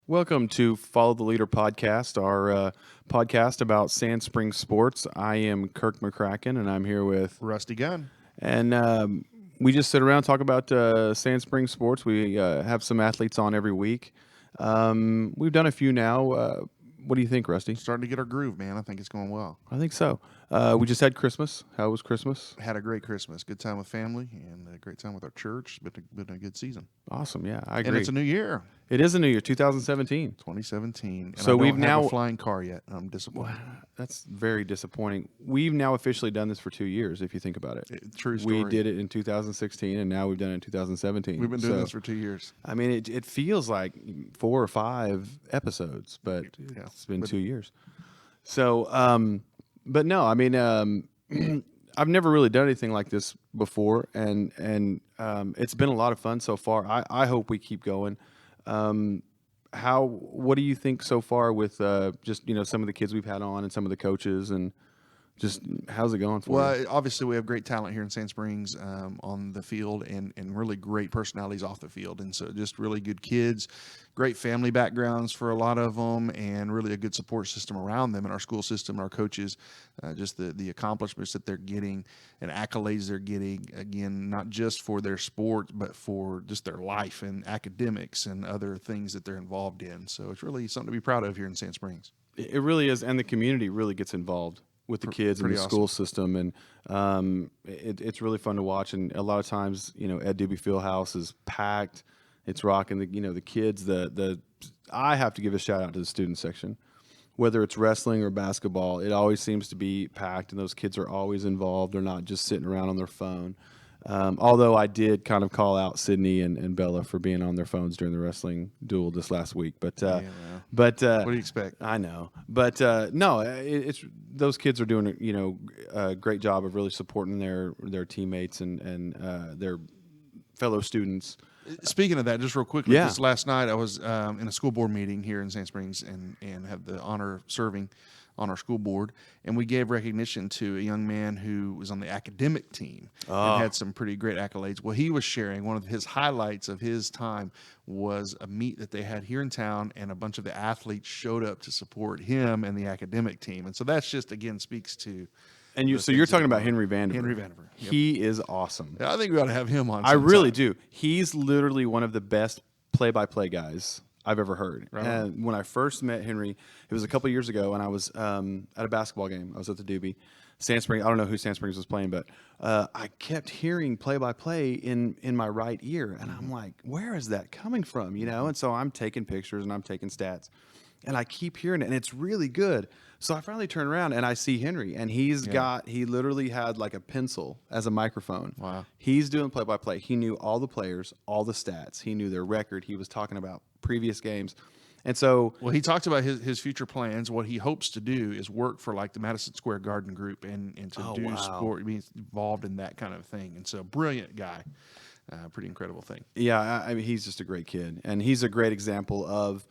Welcome to Follow the Leader podcast, our podcast about Sand Springs sports. I am Kirk McCracken, and I'm here with Rusty Gunn. and we just sit around and talk about Sand Springs sports. We have some athletes on every week. We've done a few now. What do you think, Rusty? Starting to get our groove, man. I think it's going well. I think so. We just had Christmas. How was Christmas? Had a great Christmas. Good time with family and a great time with our church. Been a good season. Awesome. Yeah, I agree. And it's a new year, It is a new year, 2017. 2017. And So I don't we've have now- a flying car yet. I'm disappointed. That's very disappointing. We've now officially done this for 2 years, if you think about it. True story. We did it in 2016, and now we've done it in 2017. We've been doing So, this for 2 years. I mean, it feels like 4 or 5 episodes, but Yeah. it's been But- 2 years. So, but no, I mean, I've never really done anything like this before, and it's been a lot of fun so far. I hope we keep going. What do you think so far with just some of the kids we've had on and some of the coaches, and just how's it going for you? Well, obviously, we have great talent here in Sand Springs on the field and really great personalities off the field. And so just really good kids, great family backgrounds for a lot of them, and really a good support system around them in our school system, our coaches, just the accomplishments that they're getting and accolades they're getting, again, not just for their sport, but for just their life and academics and other things that they're involved in. So it's really something to be proud of here in Sand Springs. It really is, and the community really gets involved with the kids and the Pretty school system, and it's really fun to watch. And a lot of times, Ed Doobie Fieldhouse is packed. It's rocking. The kids. I have to give a shout out to the student section, whether it's wrestling or basketball. It always seems to be packed, and those kids are always involved. They're not just sitting around on their phone. Although I did kind of call out Sydney and Bella for being on their phones during the wrestling duel this last week, but well. but What do you expect? I know, but no, it's those kids are doing a great job of really supporting their teammates and their fellow students. Speaking of that, just real quickly, Yeah. because last night I was in a school board meeting here in Sand Springs and had the honor of serving on our school board, and we gave recognition to a young man who was on the academic team and had some pretty great accolades. Well, he was sharing one of his highlights of his time was a meet that they had here in town, and a bunch of the athletes showed up to support him and the academic team. And so that's just, again, speaks to And the so you're things talking that about Henry Vanderbilt. Henry Vanderbilt. Yep. He is awesome. I think we ought to have him on I really sometime. do. He's literally one of the best play-by-play guys I've ever heard. Right. And when I first met Henry, it was a couple years ago, and I was at a basketball game. I was at the Doobie. Sand Springs, I don't know who Sand Springs was playing, but I kept hearing play-by-play in my right ear, and I'm like, where is that coming from? And so I'm taking pictures and I'm taking stats, and I keep hearing it, and it's really good. So I finally turn around and I see Henry, and he literally had like a pencil as a microphone. Wow. He's doing play-by-play. He knew all the players, all the stats. He knew their record. He was talking about previous games. And so, Well, he talked about his future plans. What he hopes to do is work for like the Madison Square Garden Group and to do wow. sport, be involved in that kind of thing. And so, brilliant guy, pretty incredible thing. yeah, I mean, he's just a great kid. And he's a great example of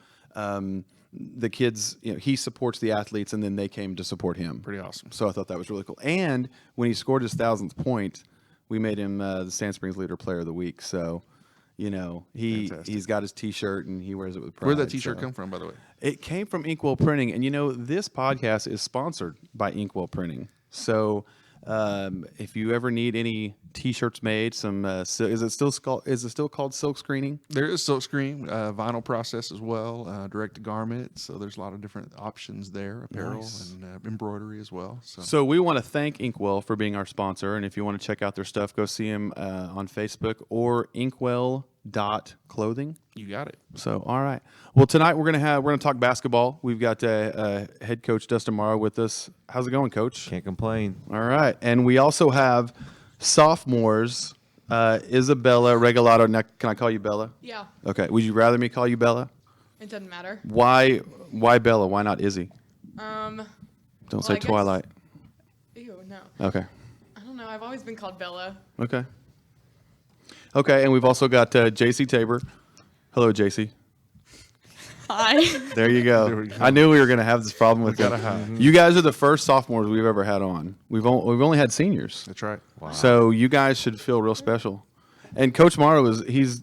the kids. He supports the athletes, and then they came to support him. Pretty awesome. So I thought that was really cool. And when he scored his 1,000th point, we made him the Sand Springs Leader Player of the Week. So, Fantastic. he's got his T-shirt, and he wears it with pride. Where'd that T-shirt so. come from, by the way? It came from Inkwell Printing, and this podcast is sponsored by Inkwell Printing. So if you ever need any T-shirts made, is it still called silk screening? There is silk screen, vinyl process as well, direct to garment. So there's a lot of different options there, apparel Nice. and embroidery as well. So we want to thank Inkwell for being our sponsor, and if you want to check out their stuff, go see them on Facebook or Inkwell.clothing. You got it. So, all right. Well, tonight we're gonna talk basketball. We've got head coach Dustin Morrow with us. How's it going, Coach? Can't complain. All right, and we also have sophomores Isabella Regalado. Now, can I call you Bella? Yeah, Okay. Would you rather me call you Bella? it doesn't matter. Why Bella? Why not Izzy? Um, Don't I say guess- Twilight. ew, no. Okay. I don't know. I've always been called Bella. Okay. Okay, and we've also got Jacie Tabor. Hello, Jacie. Hi. There you go. There we go. I knew we were going to have this problem with gotta that. have. You guys are the first sophomores we've ever had on. We've only had seniors. That's right. Wow. So you guys should feel real special. And Coach Morrow he's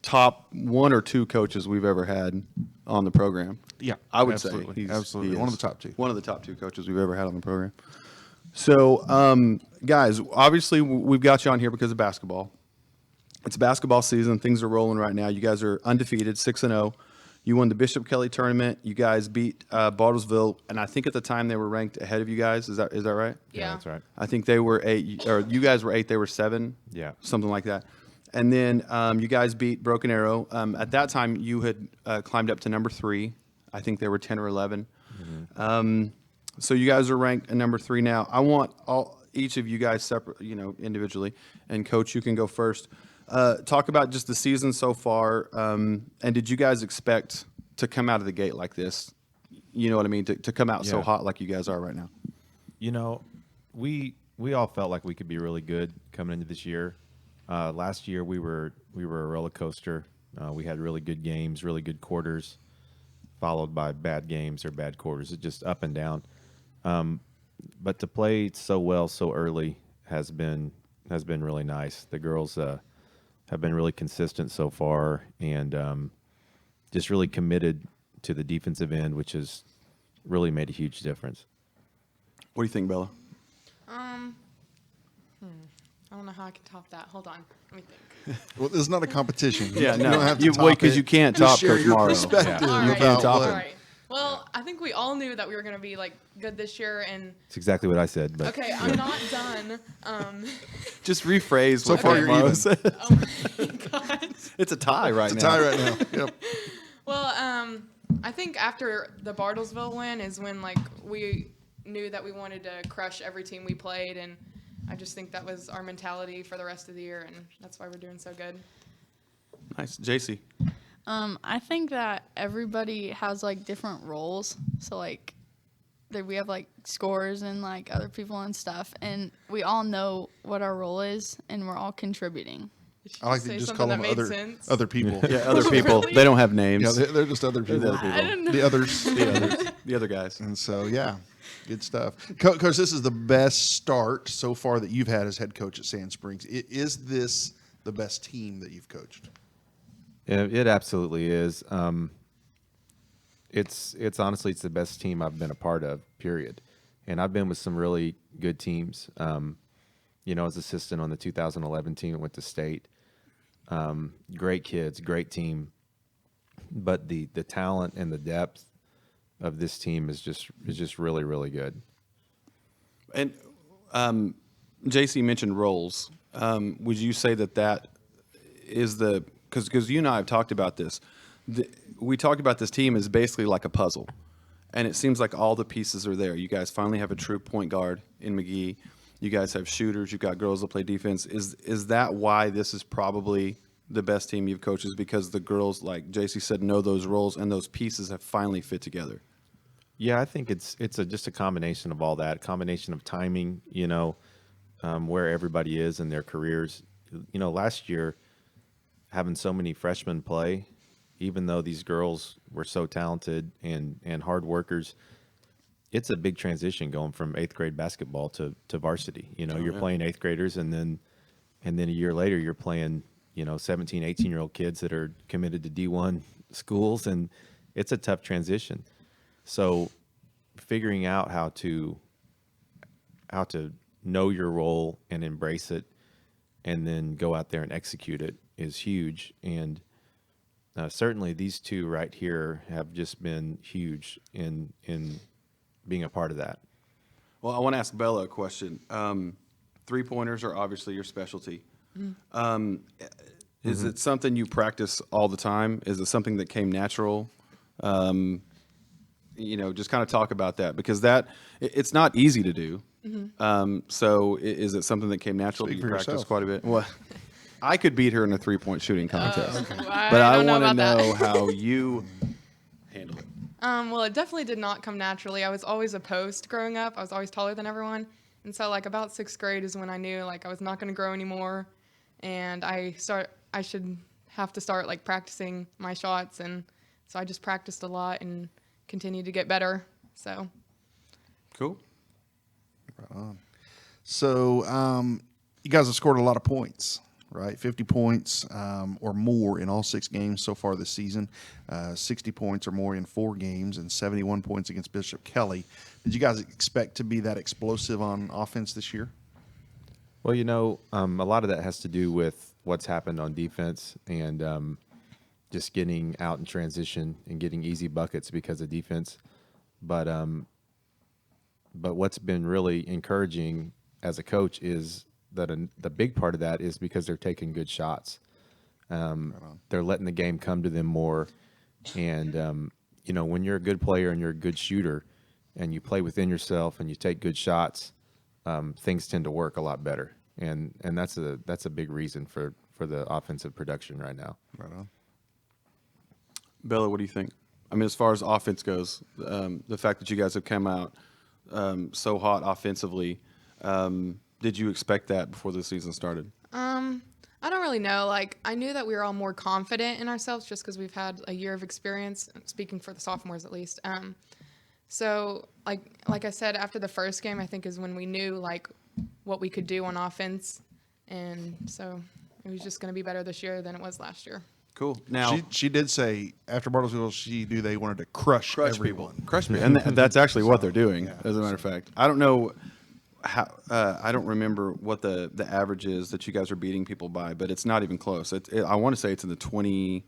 top 1 or 2 coaches we've ever had on the program. Yeah, I would absolutely. say Absolutely. he One of is the top 2. One of the top 2 coaches we've ever had on the program. So, guys, obviously we've got you on here because of basketball. It's basketball season. Things are rolling right now. You guys are undefeated, 6-0. You won the Bishop Kelly tournament. You guys beat Bartlesville, and I think at the time they were ranked ahead of you guys. Is that right? Yeah. That's right. I think they were 8, or you guys were 8. They were 7. Yeah. Something like that. And then you guys beat Broken Arrow. At that time, you had climbed up to number 3. I think they were 10 or 11. So you guys are ranked at number 3 now. I want each of you guys separate, individually. And Coach, you can go first. Talk about just the season so far. And did you guys expect to come out of the gate like this? You know what I mean? To come out so Yeah. hot like you guys are right now. We all felt like we could be really good coming into this year. Last year we were a roller coaster. We had really good games, really good quarters, followed by bad games or bad quarters. It's just up and down. But to play so well so early has been really nice. The girls have been really consistent so far, and just really committed to the defensive end, which has really made a huge difference. What do you think, Bella? I don't know how I can top that. Hold on. Let me think. Well, this is not a competition. Yeah, You no. don't have to You- top wait, 'cause it. you can't Just top share Coach your Morrow. perspective All right. about top what. it. All right. Well, I think we all knew that we were going to be good this year, and It's exactly what I said. But okay, I'm not done. Just rephrase. So what far, Coach you're Morrow even. said. Oh my god. It's a tie right It's now. a tie right now. Yep. Well, I think after the Bartlesville win is when we knew that we wanted to crush every team we played, and I just think that was our mentality for the rest of the year, and that's why we're doing so good. Nice. Jacie. I think that everybody has different roles. So that we have scores and other people and stuff, and we all know what our role is, and we're all contributing. Did you I like say to just something call them that made other sense? other people. Yeah, other people. They don't have names. Yeah, they're just other people. other people. I don't know. The others. The other guys. And so, yeah, good stuff. Coach, this is the best start so far that you've had as head coach at Sand Springs. Is this the best team that you've coached? it absolutely is. It's honestly the best team I've been a part of. Period. And I've been with some really good teams. As assistant on the 2011 team that went to state. Great kids, great team. But the talent and the depth of this team is just really, really good. And Jacie mentioned roles. Would you say that is because you and I have talked about this. We talked about this team as basically like a puzzle. And it seems like all the pieces are there. You guys finally have a true point guard in McGee. You guys have shooters. You've got girls that play defense. Is that why this is probably the best team you've coached? Is because the girls, like Jacie said, know those roles and those pieces have finally fit together? Yeah, I think it's just a combination of all that, combination of timing, where everybody is in their careers. Last year, having so many freshmen play, even though these girls were so talented and hard workers, it's a big transition going from 8th grade basketball to varsity. You're playing 8th graders, and then a year later you're playing, 17, 18-year-old kids that are committed to D1 schools, and it's a tough transition. So figuring out how to know your role and embrace it, and then go out there and execute it is huge. And certainly these two right here have just been huge in being a part of that. Well, I want to ask Bella a question. 3-pointers are obviously your specialty. Is it something you practice all the time? Is it something that came natural? Just kind of talk about that, because it's not easy to do. So is it something that came natural? Speak Do for you practice yourself. quite a bit? Well, I could beat her in a 3-point shooting contest, Well, but I don't know want to about know that. how you handle it. Well, it definitely did not come naturally. I was always a post growing up. I was always taller than everyone. And so about 6th grade is when I knew I was not going to grow anymore, and I should have to start practicing my shots. And so I just practiced a lot and continued to get better. So Cool. Right on. So you guys have scored a lot of points right? 50 points or more in all 6 games so far this season, 60 points or more in 4 games, and 71 points against Bishop Kelly. Did you guys expect to be that explosive on offense this year? Well, a lot of that has to do with what's happened on defense and just getting out in transition and getting easy buckets because of defense. But what's been really encouraging as a coach is that the big part of that is because they're taking good shots. They're letting the game come to them more. And, when you're a good player and you're a good shooter and you play within yourself and you take good shots, things tend to work a lot better. And that's a big reason for the offensive production right now. Right on. Bella, what do you think? I mean, as far as offense goes, the fact that you guys have come out so hot offensively, did you expect that before the season started? I don't really know. Like, I knew that we were all more confident in ourselves just because we've had a year of experience, speaking for the sophomores at least. So, like I said, after the first game, I think is when we knew, like, what we could do on offense. And so it was just going to be better this year than it was last year. Cool. Now, She did say after Bartlesville, she knew they wanted to crush everyone. people. Crush people. And that's actually what they're doing, as a matter of fact. I don't know how, I don't remember what the average is that you guys are beating people by, but it's not even close. I want to say it's in the 20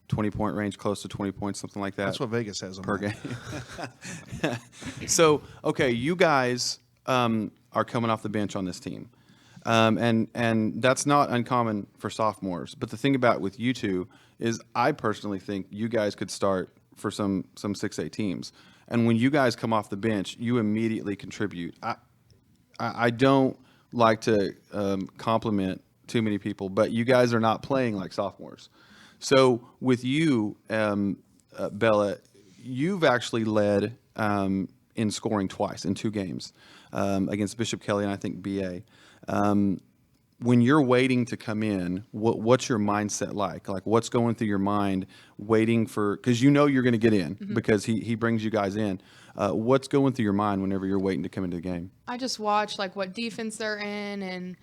point range, close to 20 points, something like that. That's what Vegas has on per that. game. So, okay, you guys are coming off the bench on this team. And that's not uncommon for sophomores. But the thing about with you two is I personally think you guys could start for some 6A teams. And when you guys come off the bench, you immediately contribute. I don't like to compliment too many people, but you guys are not playing like sophomores. So with you, Bella, you've actually led in scoring twice in 2 games against Bishop Kelly and I think BA. When you're waiting to come in, what's your mindset like? Like, what's going through your mind waiting for – because you're going to get in because he brings you guys in. What's going through your mind whenever you're waiting to come into the game? I just watch, like, what defense they're in and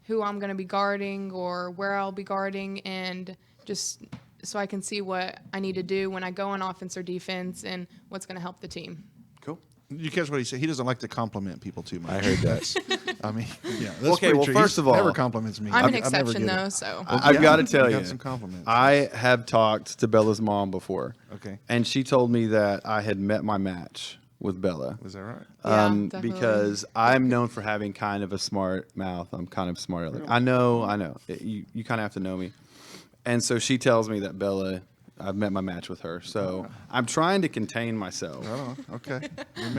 who I'm going to be guarding or where I'll be guarding, and just so I can see what I need to do when I go on offense or defense and what's going to help the team. Cool. You catch what he said? He doesn't like to compliment people too much. I heard that. I mean, yeah. That's Okay, pretty well, true. first He of all, never compliments me. I'm an I never exception, get it. though, so. I've got to tell got you, some compliments. I have talked to Bella's mom before. Okay. And she told me that I had met my match with Bella. Is that right? Yeah, definitely. Because I'm known for having kind of a smart mouth. I'm kind of smart. Like, I know. You kind of have to know me. And so she tells me that Bella, I've met my match with her. So I'm trying to contain myself. Oh, okay.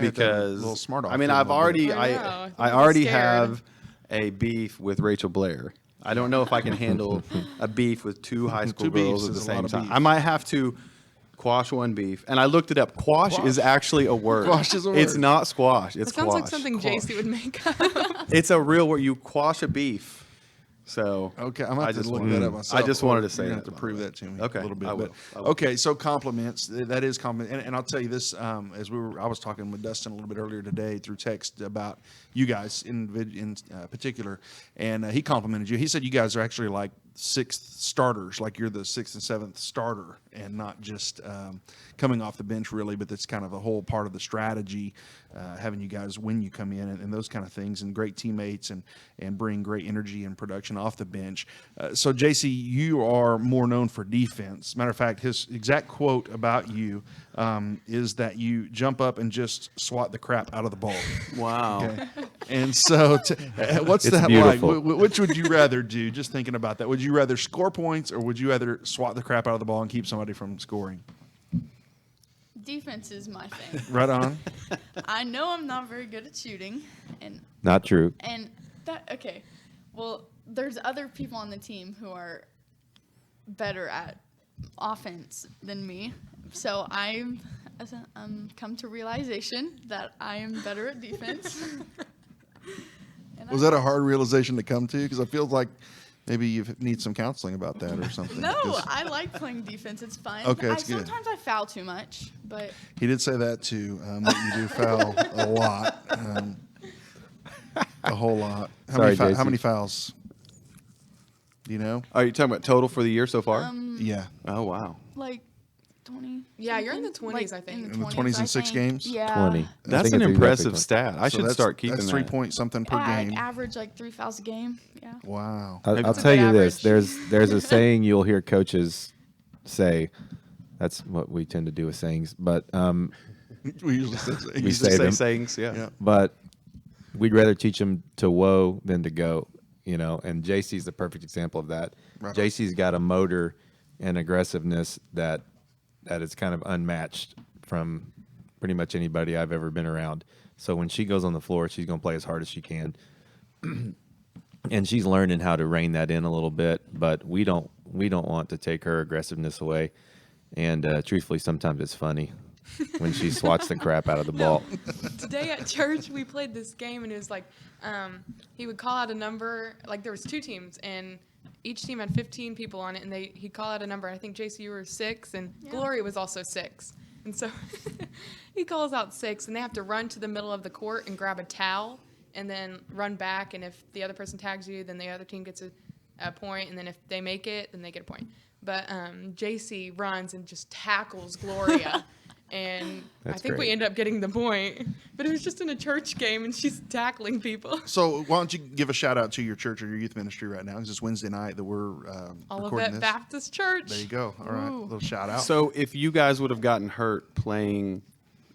Because a little smart off I mean, there a I've little already bit. I know. I I'm already scared. have a beef with Rachel Blair. I don't know if I can handle a beef with 2 high school 2 beefs girls at the is a lot same of time. beef. I might have to quash one beef. And I looked it up. Quash is actually a word. Quash is a It's word. not squash. It's It sounds quash. like something Quash. Jacie would make up. It's a real word. You quash a beef. So Okay, I'm going to just look wanted- that up myself. I just wanted to or say you're that. gonna have to prove that to me Okay, a little bit. I will. But, I will. okay, so compliments. That is compliment. And I'll tell you this, as I was talking with Dustin a little bit earlier today through text about you guys in particular, and he complimented you. He said you guys are actually like 6th starters, like you're the 6th and 7th starter, and not just coming off the bench really, but that's kind of a whole part of the strategy, having you guys when you come in and those kind of things, and great teammates and bring great energy and production off the bench. So Jacie, you are more known for defense. Matter of fact, his exact quote about you is that you jump up and just swat the crap out of the ball. Wow. Okay. And so, what's It's that beautiful. like? Which would you rather do? Just thinking about that, would you rather score points or would you rather swat the crap out of the ball and keep somebody from scoring? Defense is my thing. Right on. I know I'm not very good at shooting, Not true. and that okay. Well, there's other people on the team who are better at offense than me, so I'm come to realization that I am better at defense. And Was that a hard realization to come to? Because I feel like maybe you need some counseling about that or something. No, 'Cause I like playing defense. It's fun. Okay, it's good. Sometimes I foul too much, but he did say that too. That you do foul a lot, a whole lot. How Sorry, many Jacie. how many fouls? Do you know? Are you talking about total for the year so far? Yeah. Oh, wow. Like 20. Yeah, you're in the something? 20s, I think. In the 20s I in 6 think. games? Yeah. 20. I That's think an it's exactly impressive 20. stat. I So should start keeping that's that. 3 point something per I game. average like 3 fouls a game. Yeah. Wow. I'll That's a tell good you this: average. there's a saying you'll hear coaches say. That's what we tend to do with sayings, but We usually say we Used say to them. sayings, yeah. Yeah. But we'd rather teach them to woe than to go, you know. And Jacie's the perfect example of that. Right on. Jacie's got a motor and aggressiveness that is kind of unmatched from pretty much anybody I've ever been around. So when she goes on the floor, she's going to play as hard as she can. And she's learning how to rein that in a little bit, but we don't want to take her aggressiveness away. And truthfully, sometimes it's funny when she swats the crap out of the ball. Today at church, we played this game, and it was like he would call out a number. Like there was 2 teams, and each team had 15 people on it, and he'd call out a number. And I think Jacie, you were 6, and Gloria was also 6. And so he calls out 6, and they have to run to the middle of the court and grab a towel, and then run back. And if the other person tags you, then the other team gets a point, and then if they make it, then they get a point. But Jacie runs and just tackles Gloria. And That's I think we great. ended up getting the point. But it was just in a church game, and she's tackling people. So why don't you give a shout out to your church or your youth ministry right now? Because it's Wednesday night that we're recording Olivet this. Baptist Church. There you go. All right. Ooh. Little shout out. So if you guys would have gotten hurt playing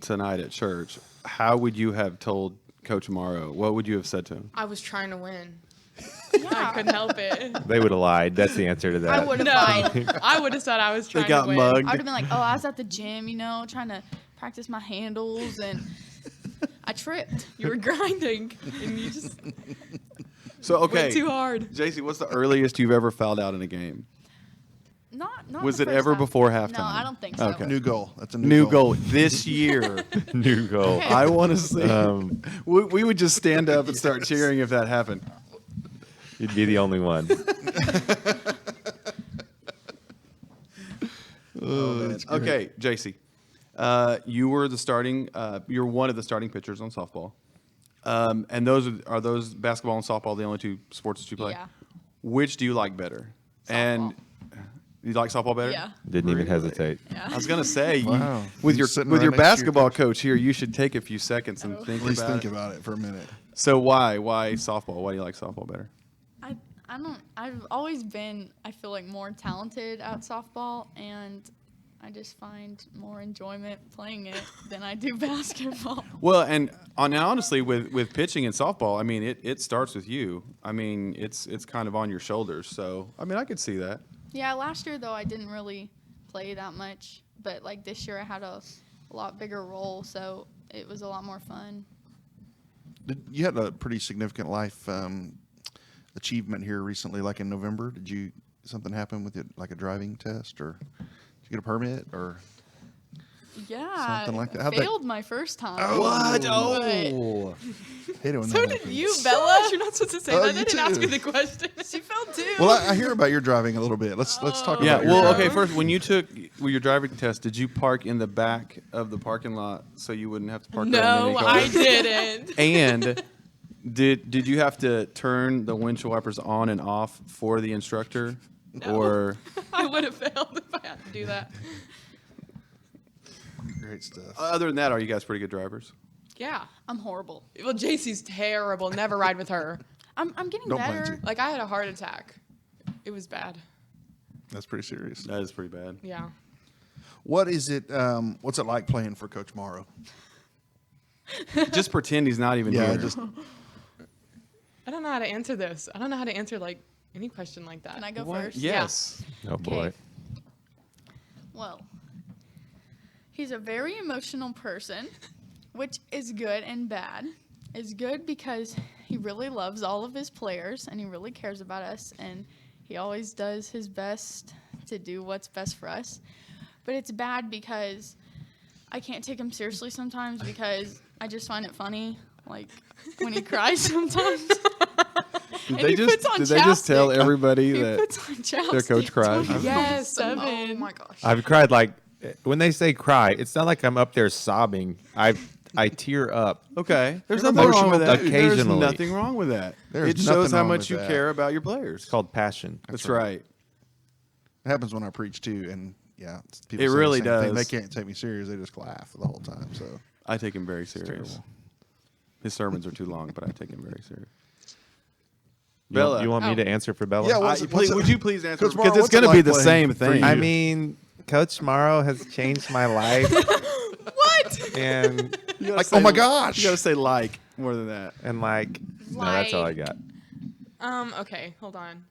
tonight at church, how would you have told Coach Morrow? What would you have said to him? I was trying to win. I Yeah. couldn't help it. They would have lied. That's the answer to that. I would have No, lied. I would have said I was They trying got to win. mugged. I would have been like, oh, I was at the gym, you know, trying to practice my handles, and I tripped. You were grinding, and you just So went okay, too hard. Jacie, what's the earliest you've ever fouled out in a game? Not Was the it first ever time. before halftime? No, I don't think so. Okay. New goal. That's a New goal this year. New goal. Okay. I want to see. We would just stand up and start cheering if that happened. You'd be the only one. Okay, Jacie, you were the starting. You're one of the starting pitchers on softball, and are those basketball and softball the only 2 sports that you play? Yeah. Which do you like better? And you like softball better? Yeah. Didn't even hesitate. I was gonna say, Wow. with You're your sitting with right your next to your basketball coach. coach here, you should take a few seconds and think At least about think it. about it for a minute. So why softball? Why do you like softball better? I've always been, I feel like, more talented at softball, and I just find more enjoyment playing it than I do basketball. Well, and honestly, with pitching and softball, I mean, it starts with you. I mean, it's kind of on your shoulders. So, I mean, I could see that. Yeah, last year, though, I didn't really play that much, but, like, this year I had a lot bigger role, so it was a lot more fun. You had a pretty significant life achievement here recently, like in November. Did something happen with it, like a driving test, or did you get a permit, or? Yeah, Something like that. I How'd that- failed my first time. What? But- Oh, Hate it when So that did happens. you, Bella? You're not supposed to say Oh, that. you They didn't ask too. me the question. She fell too. Well, I hear about your driving a little bit. Let's talk yeah. about your Well, driving. okay. First, when you took your driving test, did you park in the back of the parking lot so you wouldn't have to park? around any No, cars? I didn't. And did you have to turn the windshield wipers on and off for the instructor, or I would have failed if I had to do that. Great stuff. other than that, are you guys pretty good drivers? Yeah. I'm horrible. Well, Jacie's terrible. Never ride with her. I'm getting Don't blame better. you. Like, I had a heart attack. It was bad. That's pretty serious. That is pretty bad. Yeah. What is it? What's it like playing for Coach Morrow? Just pretend he's not even Yeah, here. just I don't know how to answer this. I don't know how to answer, like, any question like that. Can I go What? first? Yes. Oh boy. Okay. Well, he's a very emotional person, which is good and bad. It's good because he really loves all of his players and he really cares about us and he always does his best to do what's best for us. But it's bad because I can't take him seriously sometimes because I just find it funny, like when he cries sometimes. Did And they he just puts on did they just tell chapstick. everybody He that puts on their coach chapstick cried? 24/7. Yes. Oh, my gosh. I've cried like when they say cry, it's not like I'm up there sobbing. I tear up. Okay, there's You're nothing wrong emotional with that. dude. There's Occasionally. nothing wrong with that. There's It shows nothing how wrong much with you that. care about your players. It's called passion. That's right. It happens when I preach too, and people It say really the same thing. They does. can't take me serious; they just laugh the whole time. So I take him very serious. terrible. His sermons are too long, but I take him very serious. You, Bella. you want me Oh. to answer for Bella? Yeah, Would you please answer? Coach Because Morrow, it's what's it going to be like the playing same for thing. you? I mean, Coach Morrow has changed my life. What? and You gotta Like, say- oh my gosh. You got to say like more than that. and like, no, that's all I got. Okay, hold on.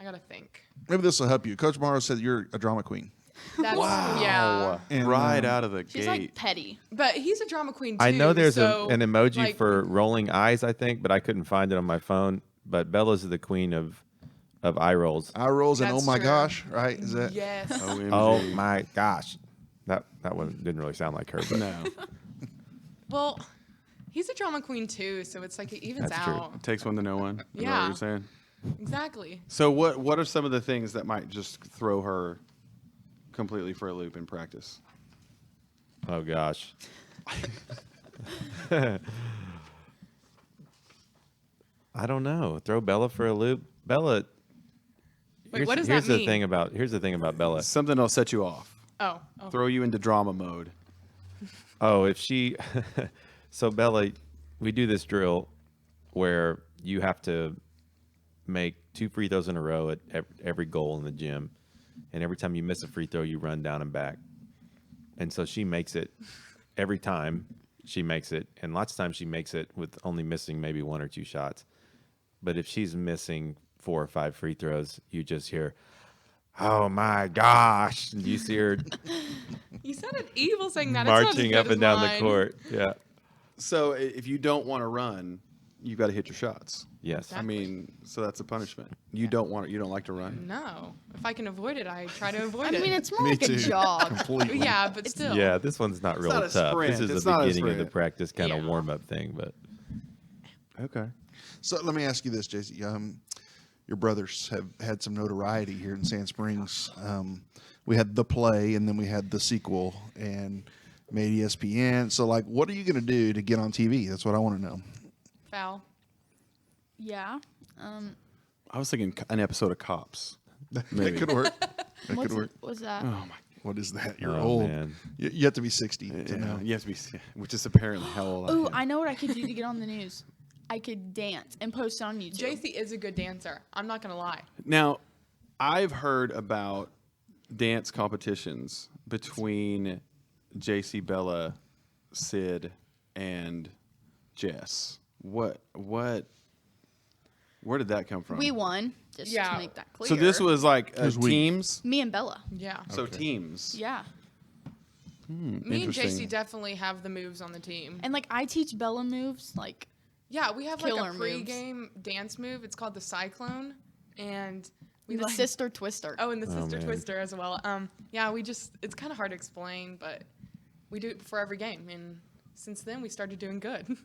I gotta think. Maybe this will help you. Coach Morrow said you're a drama queen. That's, Yeah. And, right out of the She's gate. like petty. But he's a drama queen too. I know there's so, an emoji like, for rolling eyes, I think, but I couldn't find it on my phone. But Bella's the queen of eye rolls. Eye rolls and That's oh my true. gosh, right? Is that? Yes. OMG. Oh my gosh, that one didn't really sound like her. But No. Well, he's a drama queen too, so it's like it evens That's true. out. It takes one to know one. Is that Yeah. what you're saying? Exactly. So what are some of the things that might just throw her completely for a loop in practice? oh gosh, I don't know. Throw Bella for a loop. Bella. Wait, what does here's that the mean? here's the thing about Bella. Something that'll set you off. Oh. Throw you into drama mode. Oh, if she, so Bella, we do this drill where you have to make 2 free throws in a row at every goal in the gym, and every time you miss a free throw, you run down and back. And so she makes it every time. She makes it, and lots of times she makes it with only missing maybe 1 or 2 shots. But if she's missing 4 or 5 free throws, you just hear, "Oh my gosh!" And you see her You sounded evil saying that. It's not as marching good up as and down mine. the court. Yeah. So if you don't want to run, you've got to hit your shots. Yes. I mean, so that's a punishment. You don't like to run. No. If I can avoid it, I try to avoid I it. mean, it's more Me like too. a jog. Completely. yeah, but still. Yeah, this one's not real not a tough. sprint. This is It's the not a beginning of the sprint. practice kind of Yeah. warm up thing, but Okay. So let me ask you this, Jacie. Your brothers have had some notoriety here in Sand Springs. We had the play, and then we had the sequel, and made ESPN. So, like, what are you going to do to get on TV? That's what I want to know. Foul. Yeah. I was thinking an episode of Cops. That Maybe. could work. That What's could work. was that? Oh my. What is that? You're Oh, old. man. You have to be 60 to Yeah, know. you have to be, which is apparently how old I Oh, am. I know what I could do to get on the news. I could dance and post it on YouTube. Jacie is a good dancer. I'm not gonna lie. Now, I've heard about dance competitions between Jacie, Bella, Sid, and Jess. Where did that come from? We won. Just Yeah. to make that clear. So this was like Who's we? teams. me and Bella. Yeah. So teams. Yeah. Me and Interesting. Jacie definitely have the moves on the team. And like I teach Bella moves. Like Yeah, we have like Killer a moves. pre-game dance move. It's called the Cyclone, and we the like, sister twister. Oh, and the sister man. twister as well. Yeah, it's kind of hard to explain, but we do it before every game, and since then we started doing good.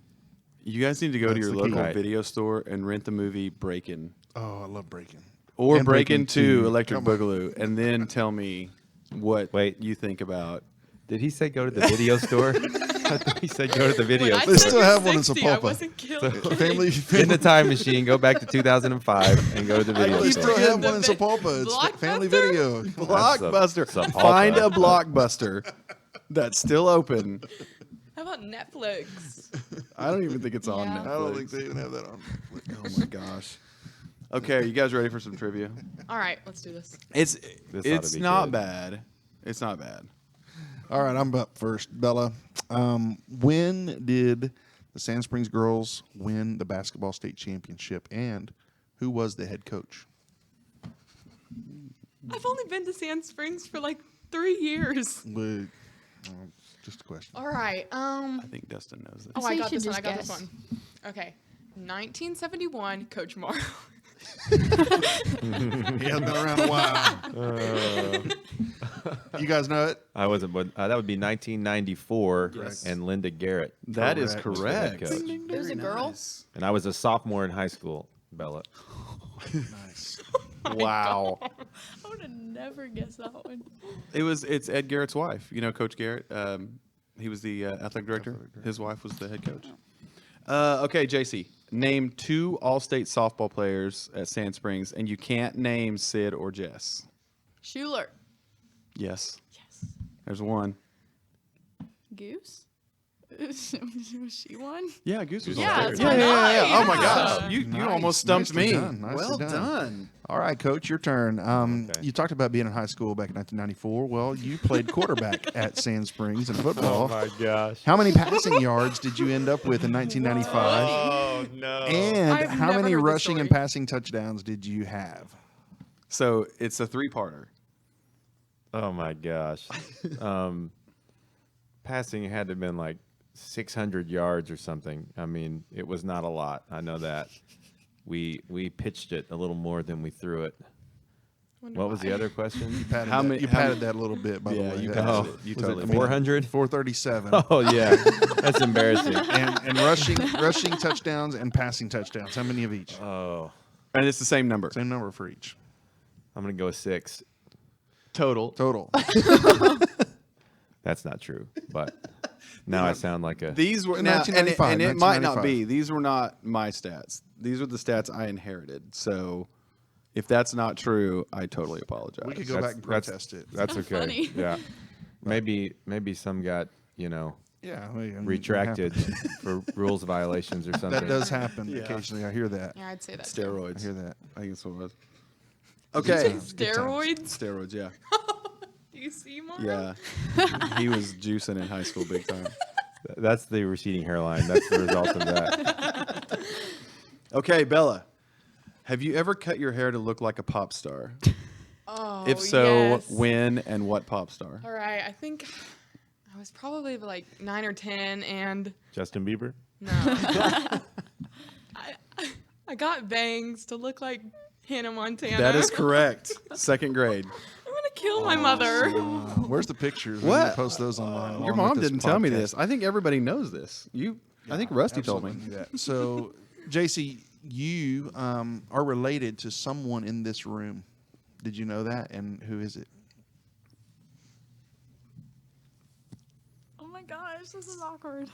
You guys need to go to That's your the key. local Right. video store and rent the movie Breakin'. Oh, I love breaking. Or And Breakin' Breakin' 2 2. Electric Come on. Boogaloo, and then tell me what Wait. you think about. Did he say go to the video store? I thought he said go to the video When I They store. said still you're have one in 60, I Sapulpa. wasn't killing. Family. In the time machine, go back to 2005 and go to the video We store. still have The one in bi- Sapulpa. It's family Blockbuster? video. Blockbuster. Sapulpa. Find a Blockbuster that's still open. How about Netflix? I don't even think it's on Yeah. Netflix. I don't think they even have that on. Oh my gosh. Okay, are you guys ready for some trivia? All right, let's do this. It's This ought it's to be not good. bad. It's not bad. All right, I'm up first. Bella, when did the Sand Springs girls win the basketball state championship, and who was the head coach? I've only been to Sand Springs for like 3 years. Just a question. All right. I think Dustin knows this. Oh, So I you got should this one. I just got this guess. one. Okay. 1971, Coach Morrow. He hasn't been around a while. You guys know it? I wasn't, but that would be 1994, Yes. and Linda Garrett. That is Correct. correct. Was the head It was a girl. And I was a sophomore in high school, Bella. Nice. Wow. I would have never guessed that one. It's Ed Garrett's wife. You know Coach Garrett. He was the athletic director. His wife was the head coach. Okay, Jacie, name 2 All-State softball players at Sand Springs, and you can't name Sid or Jess. Schuler. Yes. Yes. There's one. Goose. Was she one? Yeah, Goose was Yeah, on that's there. my nice. Oh my gosh, Yeah. you Nice. almost stumped Nicely me. done. Nicely Well done. done. All right, Coach, your turn. Okay. You talked about being in high school back in 1994. Well, you played quarterback at Sand Springs in football. Oh my gosh. How many passing yards did you end up with in 1995? Oh no. And I've how never many heard this rushing and story. passing touchdowns did you have? So it's a 3-parter. Oh my gosh. Passing had to have been like 600 yards or something. I mean, it was not a lot. I know that. We pitched it a little more than we threw it. Wonder What was the why. other question? You patted, How that, many- you how patted many- that a little bit, by the Yeah, way. you That patted was- it. You was totally it, did. 400? 437. Oh yeah. That's embarrassing. and rushing touchdowns and passing touchdowns. How many of each? Oh. And it's the same number. Same number for each. I'm gonna go with 6. Total. Total. That's not true. But now I sound like a These were In now, and it 1995, might not 1995. be. These were not my stats. These are the stats I inherited. So if that's not true, I totally apologize. We could go back and protest it. That's So okay. funny. Yeah. Maybe some got, Yeah. retracted for rules violations or something. That does happen Yeah. occasionally. I hear that. Yeah, I'd say that. too. Steroids. I hear that. I think that's what it was. Okay. Steroids? Steroids, yeah. Do you see Mom? Yeah. He was juicing in high school big time. That's the receding hairline. That's the result of that. Okay, Bella. Have you ever cut your hair to look like a pop star? Oh, If so, yes. when and what pop star? All right, I think I was probably like 9 or 10, and Justin Bieber? no, I got bangs to look like Hannah Montana. That is correct. 2nd grade. I'm gonna kill my mother. Where's the pictures? We What? need to post those online. Your along mom with this didn't tell me podcast. this. I think everybody knows this. I think Rusty told me. Absolutely do that. So, Jacie, you are related to someone in this room. Did you know that? And who is it? Oh my gosh, this is awkward.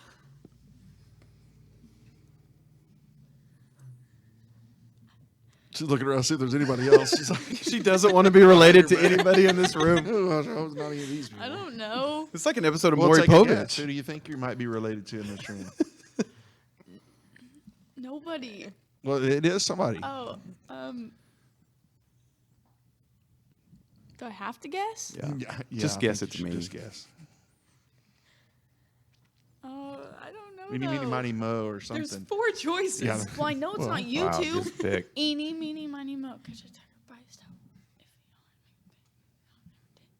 She's looking around to see if there's anybody else. She's like, She doesn't want to be related to anybody in this room. oh, I was not any of these people. I don't know. It's like an episode of Well, Maury take a guess. Who Povich. do you think you might be related to in this room? Nobody. Well, it is somebody. Oh, do I have to guess? Yeah. Yeah, Just I guess think it you to should me. Just guess. Oh, I don't know. Meeny, meeny, though. miny, mo, or There's something. 4 choices. Yeah. Well, I know it's Well, not you Wow, two. just pick. Eeny, meeny, miny, mo. Could you take her by his toe?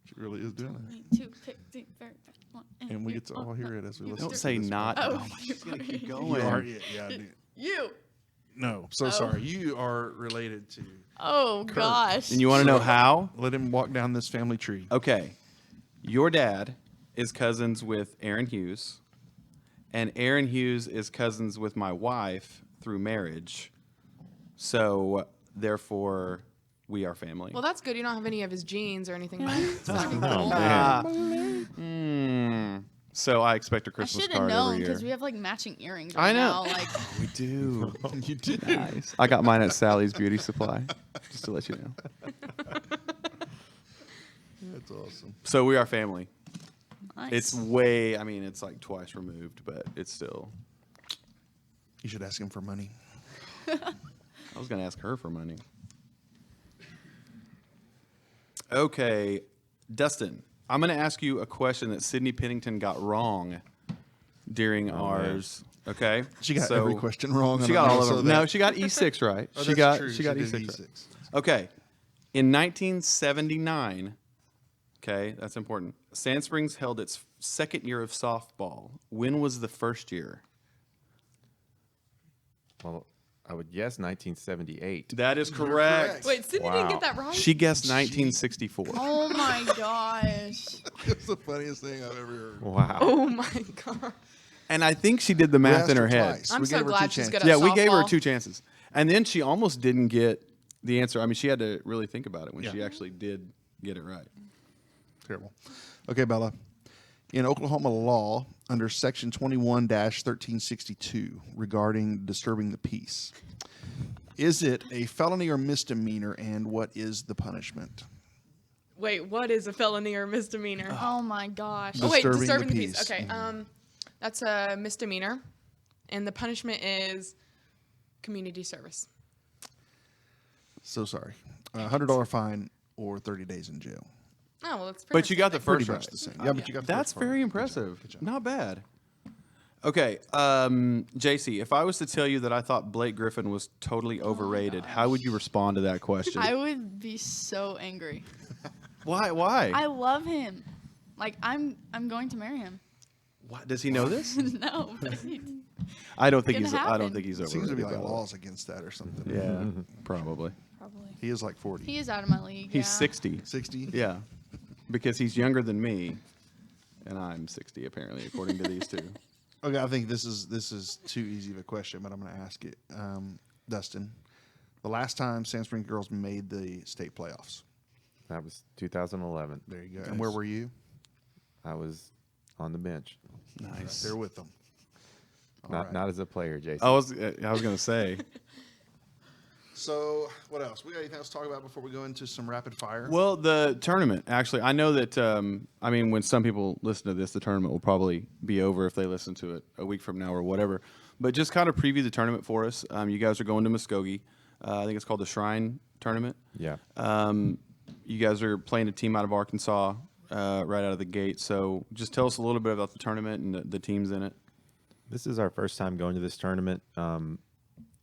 She really is doing it. Me to pick the very best one. And we get to all hear it as we listen. Don't to say this not. Oh, Oh, she's going to keep You going. are, yeah, dude. You. No, so sorry. You are related to. Oh gosh. And you want to know how? Let him walk down this family tree. Okay. Your dad is cousins with Aaron Hughes, and Aaron Hughes is cousins with my wife through marriage. So, therefore, we are family. Well, that's good. You don't have any of his genes or anything. Yeah. It's fucking Oh, cool. man. So I expect a I Christmas should have card known every year. because we have like matching earrings. I Right know. Now. Like, We do. You did. Nice. I got mine at Sally's Beauty Supply, just to let you know. That's awesome. So we are family. nice. It's way, I mean, it's like twice removed, but it's still. You should ask him for money. I was going to ask her for money. Okay, Dustin, I'm going to ask you a question that Sydney Pennington got wrong during ours. Okay, She got every question wrong. She got all of them. No, she got E6 right. Oh, she that's got true. she got did E6 right. E6. Okay, in 1979. Okay, that's important. Sand Springs held its 2nd year of softball. When was the first year? Well, I would guess 1978. That is correct. Wait, Sydney Wow. didn't get that right? She guessed 1964. Oh my gosh. That's the funniest thing I've ever heard. Wow. Oh my god. And I think she did the math in her head. I'm We so gave her glad two she's chances. good at Yeah, we gave her softball. 2 chances. And then she almost didn't get the answer. I mean, she had to really think about it when Yeah. she actually did get it right. Terrible. Okay, Bella. In Oklahoma law, under Section 21-1362 regarding disturbing the peace, is it a felony or misdemeanor, and what is the punishment? Wait, what is a felony or misdemeanor? Oh my gosh. Oh wait, Disturbing disturbing the the peace. peace. Okay, that's a misdemeanor, and the punishment is community service. So sorry. $100 fine or 30 days in jail. Oh well, that's pretty. But much you got the the same. first Pretty right. much the same. Yeah, but you got the That's first part. very Good impressive. job. Good job. Not bad. Okay, Jacie, if I was to tell you that I thought Blake Griffin was totally overrated, how would you respond to that question? I would be so angry. Why? Why? I love him. Like I'm going to marry him. Why? Does he know this? No, but I don't think Gonna he's. I don't happen. think he's overrated. Seems to be like by the way. laws against that or something. Yeah, probably. probably. He is like 40. He is out of my league. He's yeah. 60. 60? Yeah, because he's younger than me, and I'm 60 apparently, according to these two. Okay, I think this is too easy of a question, but I'm going to ask it. Dustin, the last time Sand Springs girls made the state playoffs. That was 2011. There you go. And where were you? I was on the bench, Nice. There with them. not as a player, Jason. I was going to say. So, what else? We got anything else to talk about before we go into some rapid fire? Well, the tournament, actually, I know that, when some people listen to this, the tournament will probably be over if they listen to it a week from now or whatever. But just kind of preview the tournament for us. You guys are going to Muskogee. I think it's called the Shrine Tournament. Yeah. You guys are playing a team out of Arkansas right out of the gate. So just tell us a little bit about the tournament and the teams in it. This is our first time going to this tournament.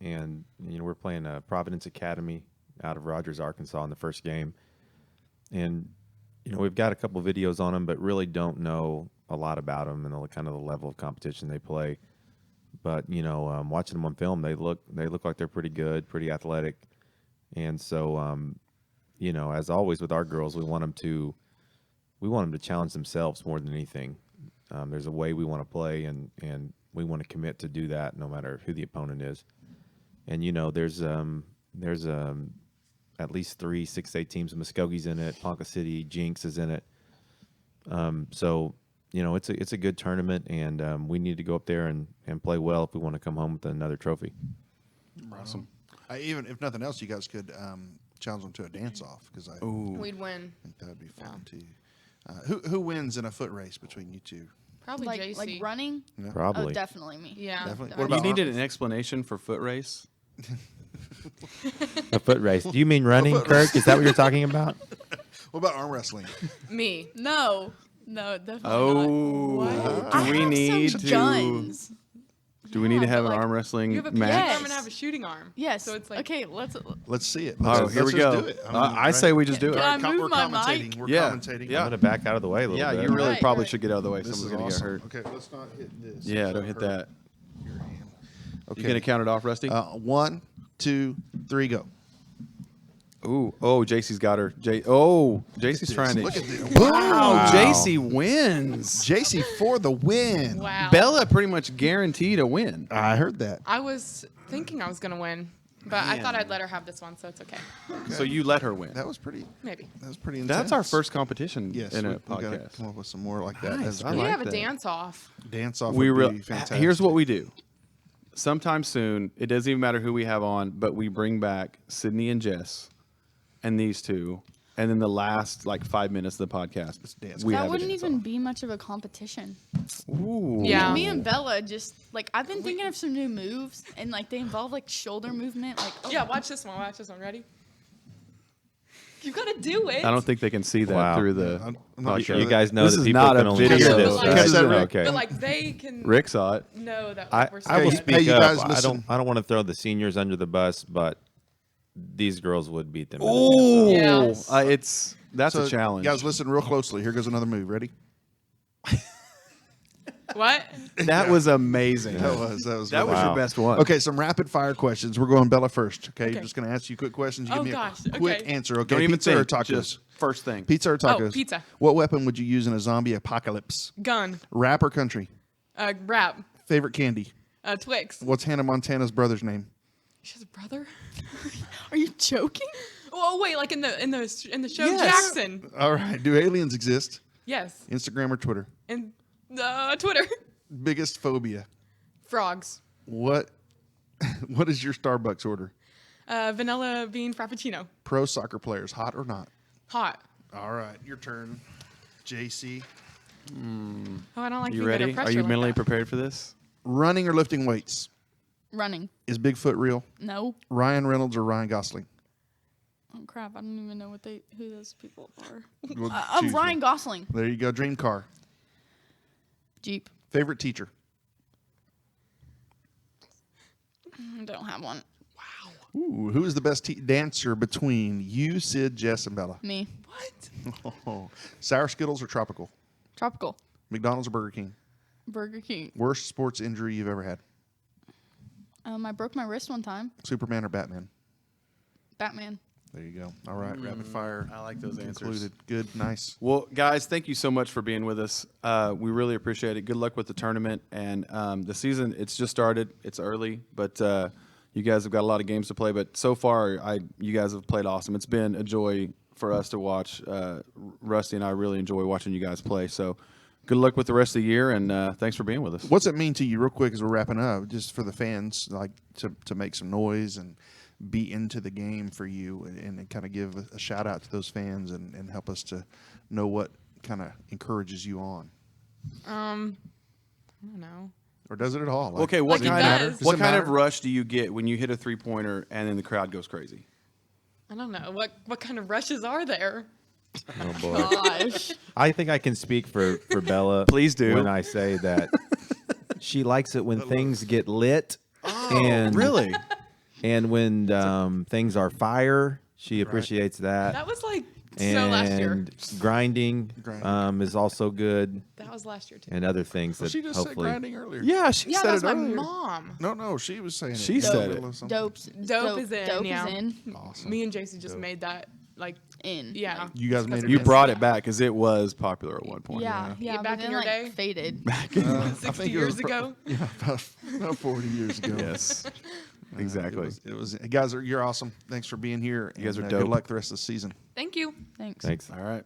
And we're playing Providence Academy out of Rogers, Arkansas in the first game. And we've got a couple videos on them, but really don't know a lot about them and the kind of the level of competition they play. But watching them on film, they look like they're pretty good, pretty athletic. And so as always with our girls, we want them to challenge themselves more than anything. There's a way we want to play, and we want to commit to do that no matter who the opponent is. And there's at least 3 6A teams. Muskogee's in it. Ponca City, Jinx is in it. So it's a good tournament, and we need to go up there and play well if we want to come home with another trophy. Awesome. Even if nothing else, you guys could challenge them to a dance off because I We'd win. think that would be fun too. Who wins in a foot race between you two? Probably Like Jacie. running. Probably. Oh, definitely me. Yeah. Definitely. What You about needed an explanation for foot race? A foot race. Do you mean running, Kirk? Is that what you're talking about? What about arm wrestling? Me. No, definitely Oh, not. do I we have need some to?2 Do we need to Yeah, have but, an like, arm wrestling You have a match? pitching Yes. arm and I have a shooting arm. Yes. So it's like okay. Let's. Let's see it. Oh, Let's here we just go. do it. I say we just do it. Can I All right, move we're my commentating. mic? We're Yeah. commentating. Yeah. I'm going to back out of the way a little Yeah, bit. you really Right, probably right. should get out of the way. This Someone's is going to awesome. get hurt. Okay, let's not hit this. Yeah, don't hit that. Your hand. Okay. You going to count it off, Rusty? 1, 2, 3, go. Ooh, Jacie's got her. Jacie's trying to. Look at this. Wow, Jacie wins. Jacie for the win. wow. Bella pretty much guaranteed a win. I heard that. I was thinking I was gonna win, but I thought Man. I'd let her have this one, so it's okay. So you let her win. That was pretty. Maybe. That was pretty intense. That's our first competition Yes, in a we got to podcast. come up with some more like that. Nice. That's I We great. like have a that. dance off. Dance off. We would be fantastic. Here's what we do. Sometime soon, it doesn't even matter who we have on, but we bring back Sydney and Jess, and these two, and then the last 5 minutes of the podcast. dance. we That have a wouldn't dance even off. be much of a competition. Ooh. Yeah. Me and Bella just I've been thinking of some new moves, and they involve shoulder movement. Yeah, watch this one. Watch this one. Ready? You gotta do it. I don't think they can see that Wow. through the I'm not podcast. sure You that- guys know This that is people not can a only video. hear this. But right? Catch that, Rick. Okay. But they can Rick saw it. know that I we're will Hey, speak hey, you up. guys I listen. don't want to throw the seniors under the bus, but these girls would beat them. Ooh, Yes. That's So, a challenge. Guys, listen real closely. Here goes another move. Ready? What? That was amazing. That was That really was Wow. your best one. Okay, some rapid fire questions. We're going Bella first. Okay, Okay. just going to ask you quick questions. You give Oh, me gosh, a quick okay. answer. Okay, Don't even pizza think. or tacos? Just first thing. Pizza or tacos? pizza. What weapon would you use in a zombie apocalypse? Gun. Rap or country? Rap. Favorite candy? Twix. What's Hannah Montana's brother's name? She has a brother. Are you joking? Oh wait, like in the show Yes. Jackson. All right. Do aliens exist? Yes. Instagram or Twitter? And Twitter. Biggest phobia? Frogs. What is your Starbucks order? Vanilla bean frappuccino. Pro soccer players, hot or not? Hot. All right, your turn. JC. Oh, I don't like You being under ready? pressure Are you like mentally that. prepared for this? Running or lifting weights? Running. Is Bigfoot real? No. Ryan Reynolds or Ryan Gosling? Oh crap! I don't even know who those people are. We'll choose Ryan one. Gosling. There you go. Dream car. Jeep. Favorite teacher? Don't have one. Ooh, who is the best dancer between you, Sid, Jess, and Bella? Me. Oh. Sour Skittles or tropical? Tropical. McDonald's or Burger King? Burger King. Worst sports injury you've ever had? I broke my wrist one time. Superman or Batman? Batman. There you go. All right, rapid fire. I like those answers. Included. Good, nice. Well, guys, thank you so much for being with us. We really appreciate it. Good luck with the tournament and the season. It's just started. It's early, but you guys have got a lot of games to play. But so far, you guys have played awesome. It's been a joy for us to watch. Rusty and I really enjoy watching you guys play. So good luck with the rest of the year, and thanks for being with us. What's it mean to you, real quick, as we're wrapping up, just for the fans, like to make some noise and be into the game for you and kind of give a shout out to those fans and help us to know what kind of encourages you on? I don't know. Or does it at all? Like, Okay, what Like it kind does. of Does what it kind of matter? rush do you get when you hit a 3-pointer and then the crowd goes crazy? I don't know. What kind of rushes are there? Oh boy. Gosh. I think I can speak for Bella. Please do. When I say that she likes it when things get lit. And Really? And when things are fire, she appreciates that. That was like and so last year. grinding, Grinding. is also good, That was last year too. and other things that she just said hopefully. grinding earlier. Yeah, she Yeah, said that was it my earlier. mom. No, she was saying it. She in the said middle it. of something. Dope is in. Dope yeah. is in. Awesome. Me and Jacie just made that like In. yeah. Like, You guys made it. You in? brought it back because it was popular at one point. yeah. Yeah. Back but in then, your like, day? faded. I 60 think it years was ago. Yeah, about 40 years ago. Yes. Exactly. It was guys, you're awesome. Thanks for being here. You guys and, are Good dope. luck the rest of the season. Thank you. Thanks. Thanks. All right.